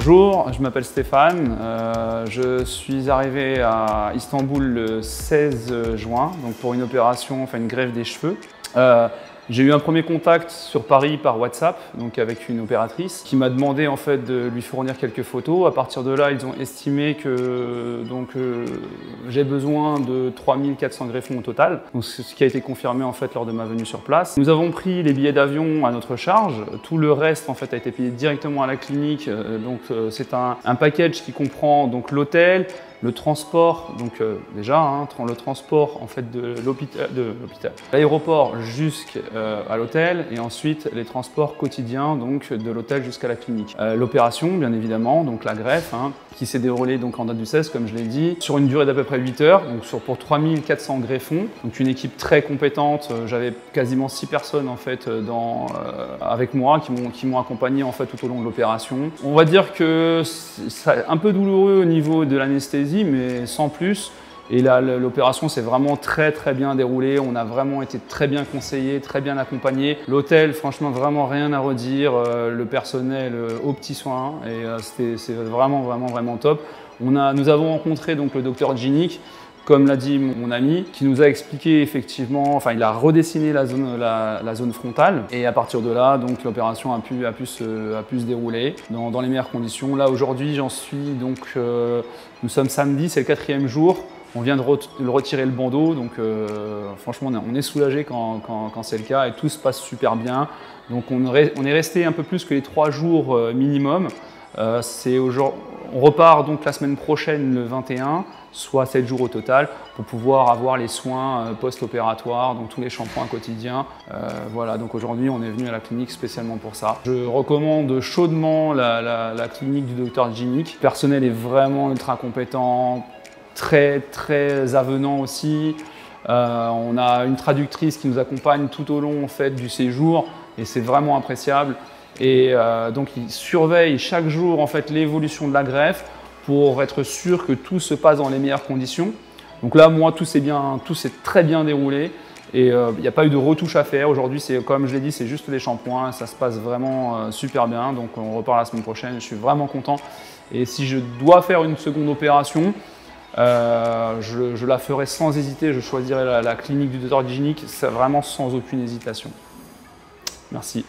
Bonjour, je m'appelle Stéphane, je suis arrivé à Istanbul le 16 juin donc pour une opération, enfin une greffe des cheveux. J'ai eu un premier contact sur Paris par WhatsApp, donc avec une opératrice, qui m'a demandé en fait de lui fournir quelques photos. À partir de là, ils ont estimé que j'ai besoin de 3400 greffons au total, donc ce qui a été confirmé en fait lors de ma venue sur place. Nous avons pris les billets d'avion à notre charge. Tout le reste en fait a été payé directement à la clinique. C'est un package qui comprend donc l'hôtel, le transport, donc le transport en fait de l'aéroport jusqu'à l'hôtel et ensuite les transports quotidiens donc de l'hôtel jusqu'à la clinique. L'opération bien évidemment, donc la greffe qui s'est déroulée donc en date du 16 comme je l'ai dit, sur une durée d'à peu près 8 heures, donc pour 3400 greffons, donc une équipe très compétente. J'avais quasiment 6 personnes en fait avec moi qui m'ont accompagné en fait tout au long de l'opération. On va dire que c'est un peu douloureux au niveau de l'anesthésie, mais sans plus. Et là, l'opération s'est vraiment très bien déroulée. On a vraiment été très bien conseillés, très bien accompagnés. L'hôtel, franchement, vraiment rien à redire. Le personnel aux petits soins et c'est vraiment top. Nous avons rencontré donc le docteur Djinik, comme l'a dit mon ami, qui nous a expliqué effectivement, enfin il a redessiné la zone frontale et à partir de là, donc l'opération a pu se dérouler dans les meilleures conditions. Là aujourd'hui, j'en suis donc, nous sommes samedi, c'est le 4e jour. On vient de retirer le bandeau, donc franchement on est soulagé quand c'est le cas et tout se passe super bien. Donc on est resté un peu plus que les 3 jours minimum. On repart donc la semaine prochaine le 21, soit 7 jours au total, pour pouvoir avoir les soins post-opératoires, donc tous les shampoings quotidiens. Voilà, donc aujourd'hui on est venu à la clinique spécialement pour ça. Je recommande chaudement la clinique du docteur Djinik. Le personnel est vraiment ultra compétent, très avenant aussi. On a une traductrice qui nous accompagne tout au long en fait, du séjour et c'est vraiment appréciable. Et donc ils surveillent chaque jour en fait, l'évolution de la greffe pour être sûr que tout se passe dans les meilleures conditions. Donc là, moi, tout s'est très bien déroulé et il n'y a pas eu de retouche à faire. Aujourd'hui, comme je l'ai dit, c'est juste des shampoings, ça se passe vraiment super bien. Donc on repart la semaine prochaine, je suis vraiment content. Et si je dois faire une seconde opération, je la ferai sans hésiter, je choisirai la clinique du docteur Djinik, vraiment sans aucune hésitation. Merci.